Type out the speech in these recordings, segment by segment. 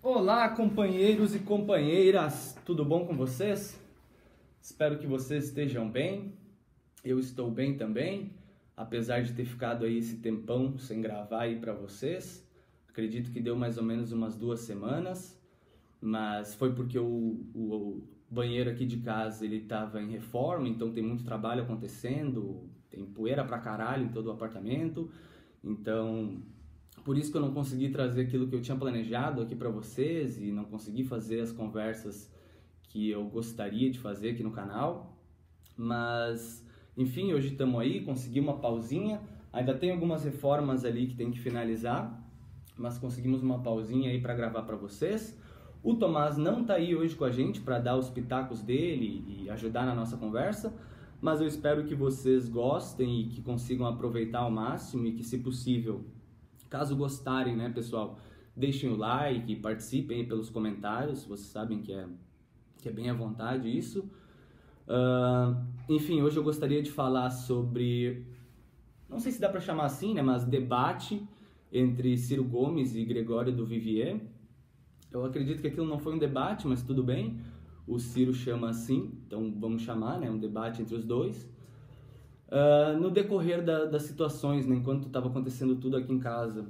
Olá, companheiros e companheiras, tudo bom com vocês? Espero que vocês estejam bem. Eu estou bem também, apesar de ter ficado aí esse tempão sem gravar aí para vocês. Acredito que deu mais ou menos umas 2 semanas, mas foi porque o banheiro aqui de casa ele estava em reforma, então tem muito trabalho acontecendo, tem poeira pra caralho em todo o apartamento, então por isso que eu não consegui trazer aquilo que eu tinha planejado aqui para vocês e não consegui fazer as conversas que eu gostaria de fazer aqui no canal. Mas, enfim, hoje estamos aí, consegui uma pausinha. Ainda tem algumas reformas ali que tem que finalizar, mas conseguimos uma pausinha aí para gravar para vocês. O Tomás não tá aí hoje com a gente para dar os pitacos dele e ajudar na nossa conversa, mas eu espero que vocês gostem e que consigam aproveitar ao máximo e que, se possível, caso gostarem, né, pessoal, deixem o like, participem aí pelos comentários, vocês sabem que é bem à vontade isso. Enfim, hoje eu gostaria de falar sobre, não sei se dá para chamar assim, né, mas debate entre Ciro Gomes e Gregório do Vivier. Eu acredito que aquilo não foi um debate, mas tudo bem, o Ciro chama assim, então vamos chamar, né, um debate entre os dois. No decorrer das situações, né, enquanto estava acontecendo tudo aqui em casa,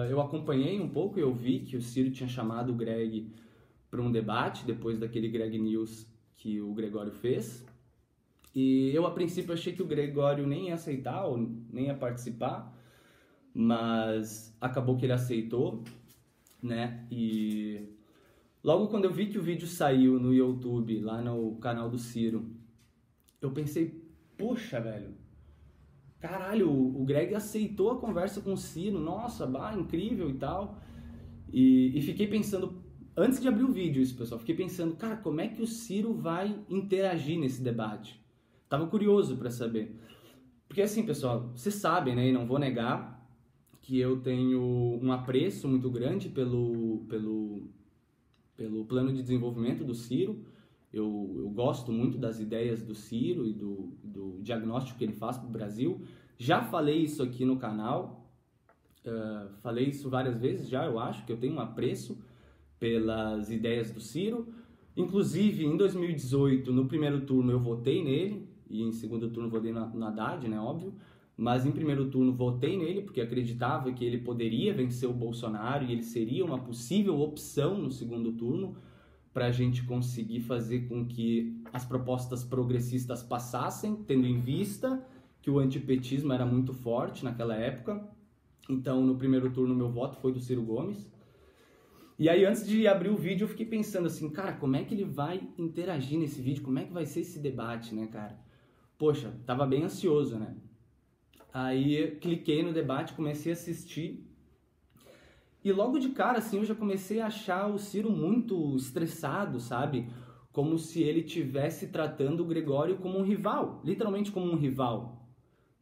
eu acompanhei um pouco e eu vi que o Ciro tinha chamado o Greg para um debate, depois daquele Greg News que o Gregório fez. E eu, a princípio, achei que o Gregório nem ia aceitar, ou nem ia participar, mas acabou que ele aceitou, né? E logo quando eu vi que o vídeo saiu no YouTube, lá no canal do Ciro, eu pensei, poxa, velho, caralho, o Greg aceitou a conversa com o Ciro, nossa, incrível e tal. E fiquei pensando, antes de abrir o vídeo isso, pessoal, fiquei pensando, cara, como é que o Ciro vai interagir nesse debate? Tava curioso para saber. Porque assim, pessoal, vocês sabem, né, e não vou negar, que eu tenho um apreço muito grande pelo plano de desenvolvimento do Ciro. Eu gosto muito das ideias do Ciro e do diagnóstico que ele faz para o Brasil. Já falei isso aqui no canal, falei isso várias vezes já, eu acho, que eu tenho um apreço pelas ideias do Ciro. Inclusive, em 2018, no primeiro turno eu votei nele, e em segundo turno votei no Haddad, né, óbvio. Mas em primeiro turno votei nele porque acreditava que ele poderia vencer o Bolsonaro e ele seria uma possível opção no segundo turno para a gente conseguir fazer com que as propostas progressistas passassem, tendo em vista que o antipetismo era muito forte naquela época. Então, no primeiro turno, meu voto foi do Ciro Gomes. E aí, antes de abrir o vídeo, eu fiquei pensando assim, cara, como é que ele vai interagir nesse vídeo? Como é que vai ser esse debate, né, cara? Poxa, tava bem ansioso, né? Aí, cliquei no debate, comecei a assistir. E logo de cara, assim, eu já comecei a achar o Ciro muito estressado, sabe? Como se ele estivesse tratando o Gregório como um rival, literalmente como um rival,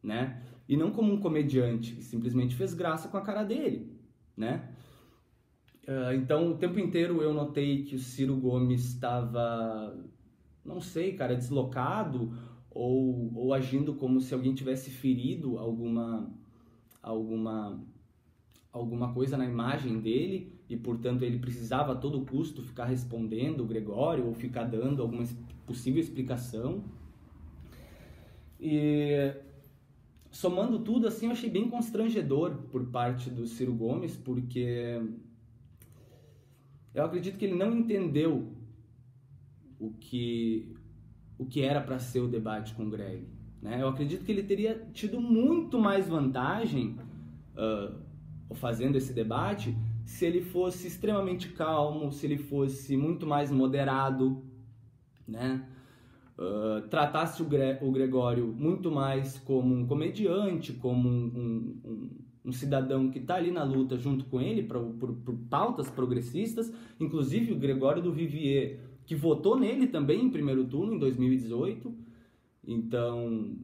né? E não como um comediante, que simplesmente fez graça com a cara dele, né? Então, o tempo inteiro eu notei que o Ciro Gomes estava, não sei, cara, deslocado ou agindo como se alguém tivesse ferido alguma coisa na imagem dele e, portanto, ele precisava a todo custo ficar respondendo o Gregório ou ficar dando alguma possível explicação. E somando tudo, assim, eu achei bem constrangedor por parte do Ciro Gomes, porque eu acredito que ele não entendeu o que era para ser o debate com o Greg, né? Eu acredito que ele teria tido muito mais vantagem fazendo esse debate se ele fosse extremamente calmo, se ele fosse muito mais moderado, né? Tratasse o Gregório muito mais como um comediante, como um cidadão que está ali na luta junto com ele por pautas progressistas, inclusive o Gregório do Vivier, que votou nele também em primeiro turno em 2018. Então,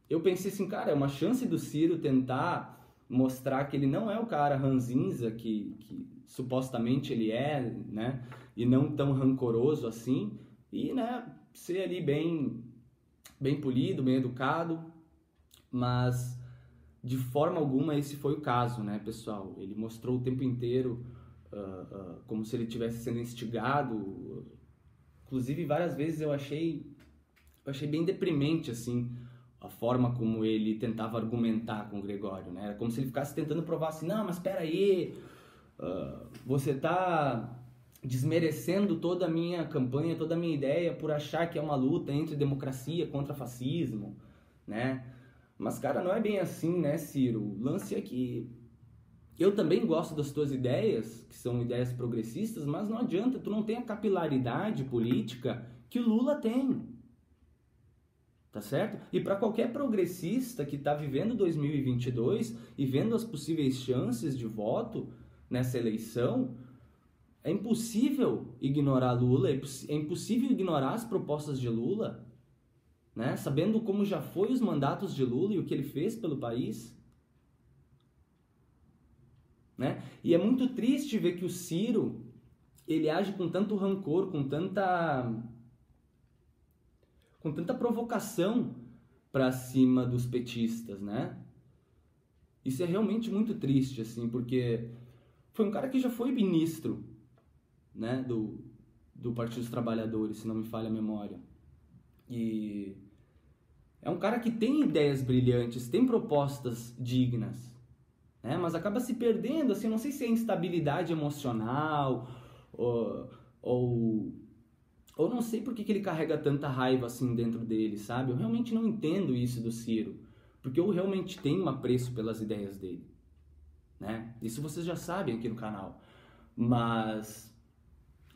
eu pensei assim, cara, é uma chance do Ciro tentar mostrar que ele não é o cara ranzinza que supostamente ele é, né? E não tão rancoroso assim. E, né, ser ali bem polido, bem educado. Mas, de forma alguma, esse foi o caso, né, pessoal? Ele mostrou o tempo inteiro como se ele estivesse sendo instigado. Inclusive, várias vezes eu achei bem deprimente, assim, a forma como ele tentava argumentar com o Gregório, né? Era como se ele ficasse tentando provar assim, não, mas espera aí, você está desmerecendo toda a minha campanha, toda a minha ideia por achar que é uma luta entre democracia contra fascismo, né? Mas, cara, não é bem assim, né, Ciro? O lance é que eu também gosto das tuas ideias, que são ideias progressistas, mas não adianta, tu não tem a capilaridade política que o Lula tem. Tá certo? E para qualquer progressista que está vivendo 2022 e vendo as possíveis chances de voto nessa eleição, é impossível ignorar Lula, é impossível ignorar as propostas de Lula, né? Sabendo como já foi os mandatos de Lula e o que ele fez pelo país. Né? E é muito triste ver que o Ciro, ele age com tanto rancor, com tanta provocação para cima dos petistas, né? Isso é realmente muito triste, assim, porque foi um cara que já foi ministro, né, do Partido dos Trabalhadores, se não me falha a memória. E é um cara que tem ideias brilhantes, tem propostas dignas, né? Mas acaba se perdendo, assim, não sei se é instabilidade emocional ou não sei por que ele carrega tanta raiva assim dentro dele, sabe? Eu realmente não entendo isso do Ciro, porque eu realmente tenho um apreço pelas ideias dele, né? Isso vocês já sabem aqui no canal. Mas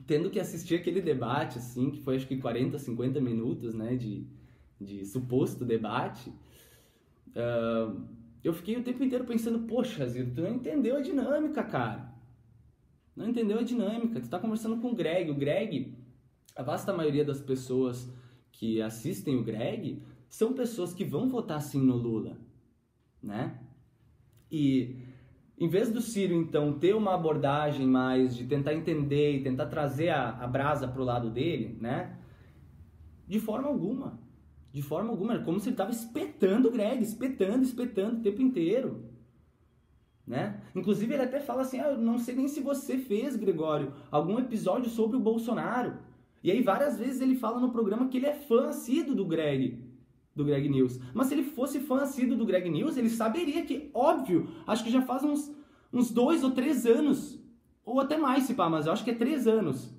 tendo que assistir aquele debate, assim, que foi acho que 40, 50 minutos, né, de suposto debate, eu fiquei o tempo inteiro pensando, poxa, Ciro, tu não entendeu a dinâmica, cara. Não entendeu a dinâmica. Tu tá conversando com o Greg, a vasta maioria das pessoas que assistem o Greg são pessoas que vão votar sim no Lula, né? E em vez do Ciro, então, ter uma abordagem mais de tentar entender e tentar trazer a brasa pro lado dele, né? De forma alguma. De forma alguma. Era como se ele estava espetando o Greg, espetando o tempo inteiro. Né? Inclusive, ele até fala assim, eu não sei nem se você fez, Gregório, algum episódio sobre o Bolsonaro. E aí, várias vezes ele fala no programa que ele é fã assíduo do Greg News. Mas se ele fosse fã assíduo do Greg News, ele saberia que, óbvio, acho que já faz uns 2 ou 3 anos, ou até mais, se pá, mas eu acho que é 3 anos,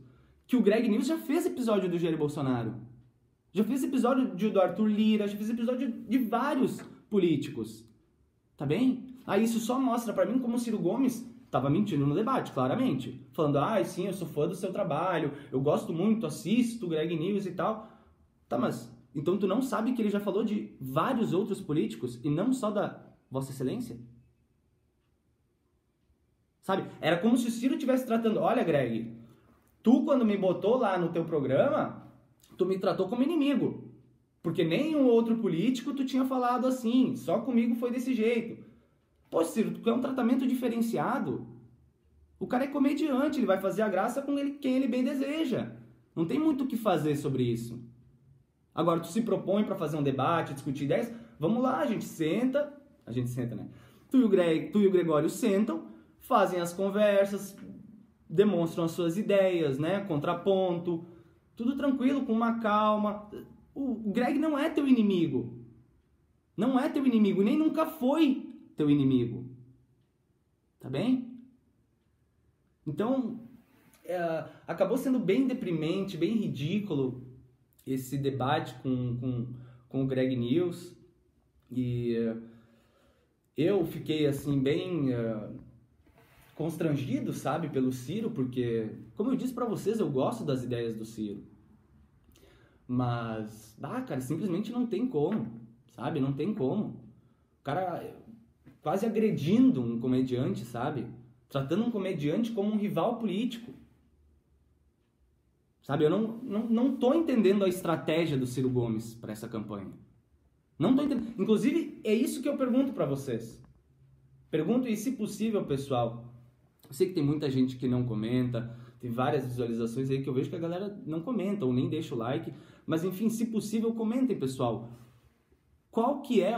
que o Greg News já fez episódio do Jair Bolsonaro. Já fez episódio do Arthur Lira, já fez episódio de vários políticos. Tá bem? Aí isso só mostra pra mim como o Ciro Gomes tava mentindo no debate, claramente. Falando, sim, eu sou fã do seu trabalho, eu gosto muito, assisto o Greg News e tal. Tá, mas então tu não sabe que ele já falou de vários outros políticos e não só da Vossa Excelência? Sabe? Era como se o Ciro estivesse tratando, olha, Greg, tu quando me botou lá no teu programa, tu me tratou como inimigo. Porque nenhum outro político tu tinha falado assim, só comigo foi desse jeito. Pô, Ciro, tu quer um tratamento diferenciado? O cara é comediante, ele vai fazer a graça com quem ele bem deseja. Não tem muito o que fazer sobre isso. Agora, tu se propõe para fazer um debate, discutir ideias, vamos lá, a gente senta, né? Tu e o Gregório sentam, fazem as conversas, demonstram as suas ideias, né? Contraponto, tudo tranquilo, com uma calma. O Greg não é teu inimigo. Não é teu inimigo, nem nunca foi teu inimigo. Tá bem? Então, acabou sendo bem deprimente, bem ridículo esse debate com o Greg News. E eu fiquei, assim, bem constrangido, sabe, pelo Ciro, porque, como eu disse pra vocês, eu gosto das ideias do Ciro. Mas, cara, simplesmente não tem como, sabe? Não tem como. O cara quase agredindo um comediante, sabe? Tratando um comediante como um rival político. Sabe? Eu não tô entendendo a estratégia do Ciro Gomes para essa campanha. Não tô entendendo. Inclusive, é isso que eu pergunto para vocês. Pergunto, e se possível, pessoal, eu sei que tem muita gente que não comenta, tem várias visualizações aí que eu vejo que a galera não comenta ou nem deixa o like, mas enfim, se possível, comentem, pessoal. Qual que é,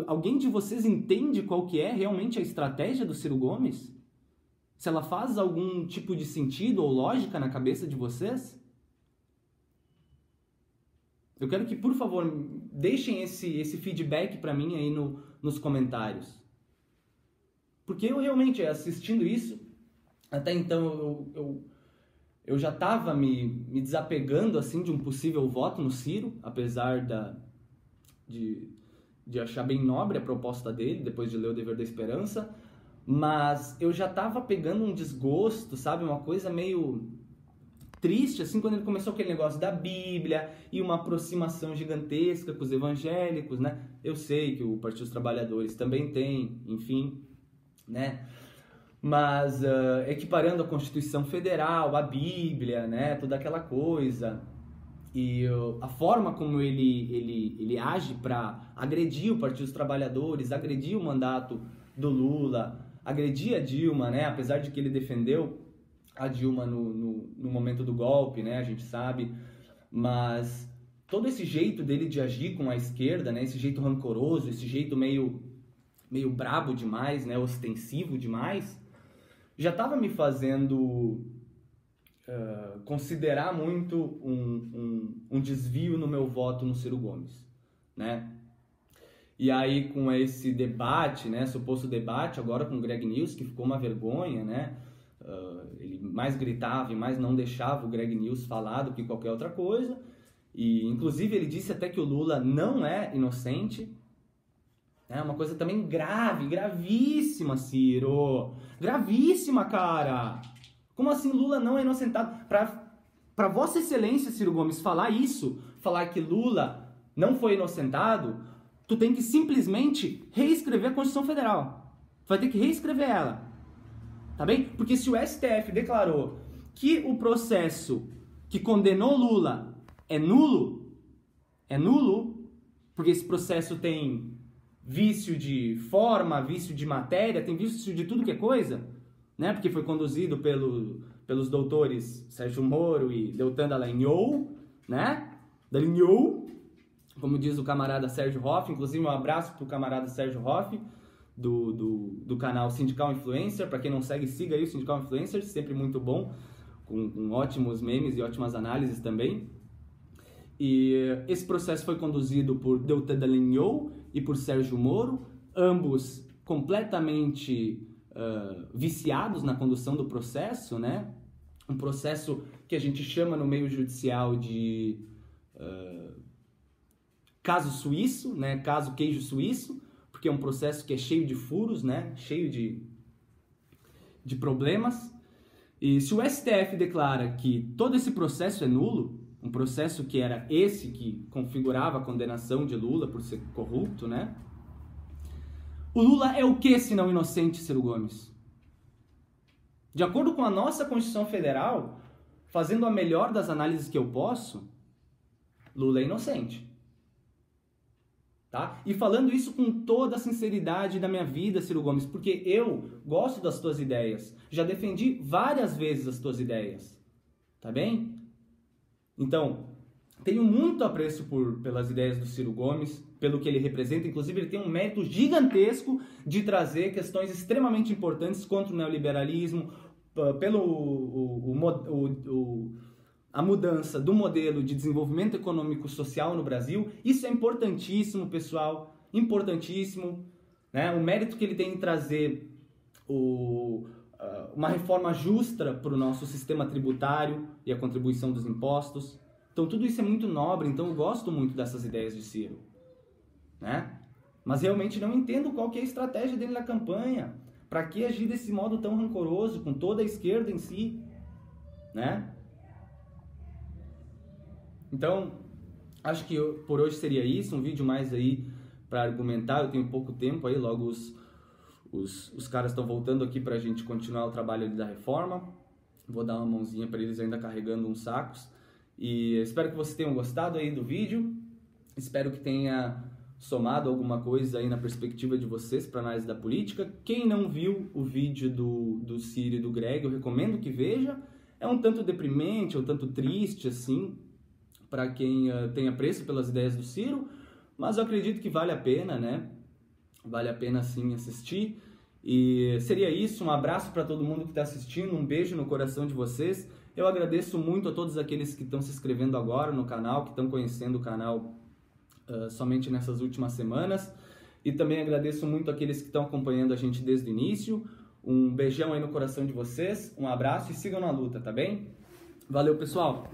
alguém de vocês entende qual que é realmente a estratégia do Ciro Gomes? Se ela faz algum tipo de sentido ou lógica na cabeça de vocês? Eu quero que, por favor, deixem esse feedback para mim aí nos comentários. Porque eu realmente, assistindo isso, até então eu já estava me desapegando assim, de um possível voto no Ciro, apesar de achar bem nobre a proposta dele, depois de ler O Dever da Esperança, mas eu já estava pegando um desgosto, sabe? Uma coisa meio triste, assim, quando ele começou aquele negócio da Bíblia e uma aproximação gigantesca com os evangélicos, né? Eu sei que o Partido dos Trabalhadores também tem, enfim, né? Mas equiparando a Constituição Federal, a Bíblia, né? Toda aquela coisa. E a forma como ele age para agredir o Partido dos Trabalhadores, agredir o mandato do Lula, agredir a Dilma, né? Apesar de que ele defendeu a Dilma no momento do golpe, né? A gente sabe, mas todo esse jeito dele de agir com a esquerda, né? Esse jeito rancoroso, esse jeito meio brabo demais, né? Ostensivo demais, já estava me fazendo considerar muito um desvio no meu voto no Ciro Gomes, né? E aí com esse debate, né? Suposto debate agora com o Greg News, que ficou uma vergonha, né? Ele mais gritava e mais não deixava o Greg News falar do que qualquer outra coisa. E inclusive ele disse até que o Lula não é inocente. É uma coisa também grave, gravíssima, Ciro. Gravíssima, cara. Como assim Lula não é inocentado? Para Vossa Excelência, Ciro Gomes, falar isso, falar que Lula não foi inocentado, tu tem que simplesmente reescrever a Constituição Federal. Vai ter que reescrever ela. Tá bem? Porque se o STF declarou que o processo que condenou Lula é nulo, porque esse processo tem vício de forma, vício de matéria, tem vício de tudo que é coisa, né? Porque foi conduzido pelos doutores Sérgio Moro e Deltan Dallagnol, né? Dallagnol, como diz o camarada Sérgio Hoff, inclusive um abraço pro camarada Sérgio Hoff, do canal Sindical Influencer. Para quem não segue, siga aí o Sindical Influencer, sempre muito bom, com ótimos memes e ótimas análises também. E esse processo foi conduzido por Deltan Dallagnol e por Sérgio Moro, ambos completamente viciados na condução do processo, né? Um processo que a gente chama no meio judicial de caso suíço, né? Caso queijo suíço, porque é um processo que é cheio de furos, né? Cheio de problemas. E se o STF declara que todo esse processo é nulo, um processo que era esse que configurava a condenação de Lula por ser corrupto, né? O Lula é o que se não inocente, Ciro Gomes? De acordo com a nossa Constituição Federal, fazendo a melhor das análises que eu posso, Lula é inocente. Tá? E falando isso com toda a sinceridade da minha vida, Ciro Gomes, porque eu gosto das tuas ideias. Já defendi várias vezes as tuas ideias. Tá bem? Então, tenho muito apreço pelas ideias do Ciro Gomes, pelo que ele representa. Inclusive, ele tem um mérito gigantesco de trazer questões extremamente importantes contra o neoliberalismo, a mudança do modelo de desenvolvimento econômico social no Brasil. Isso é importantíssimo, pessoal, importantíssimo, né? O mérito que ele tem em trazer uma reforma justa para o nosso sistema tributário e a contribuição dos impostos. Então tudo isso é muito nobre, então eu gosto muito dessas ideias de Ciro, né? Mas realmente não entendo qual que é a estratégia dele na campanha. Para que agir desse modo tão rancoroso com toda a esquerda em si, né? Então, acho que por hoje seria isso, um vídeo mais aí para argumentar. Eu tenho pouco tempo aí, logo os caras estão voltando aqui para a gente continuar o trabalho ali da reforma. Vou dar uma mãozinha para eles ainda carregando uns sacos. E espero que vocês tenham gostado aí do vídeo. Espero que tenha somado alguma coisa aí na perspectiva de vocês para análise da política. Quem não viu o vídeo do Ciro e do Greg, eu recomendo que veja. É um tanto deprimente, um tanto triste, assim, para quem tem apreço pelas ideias do Ciro, mas eu acredito que vale a pena, né? Vale a pena, sim, assistir. E seria isso, um abraço para todo mundo que está assistindo, um beijo no coração de vocês. Eu agradeço muito a todos aqueles que estão se inscrevendo agora no canal, que estão conhecendo o canal somente nessas últimas semanas. E também agradeço muito aqueles que estão acompanhando a gente desde o início. Um beijão aí no coração de vocês, um abraço e sigam na luta, tá bem? Valeu, pessoal!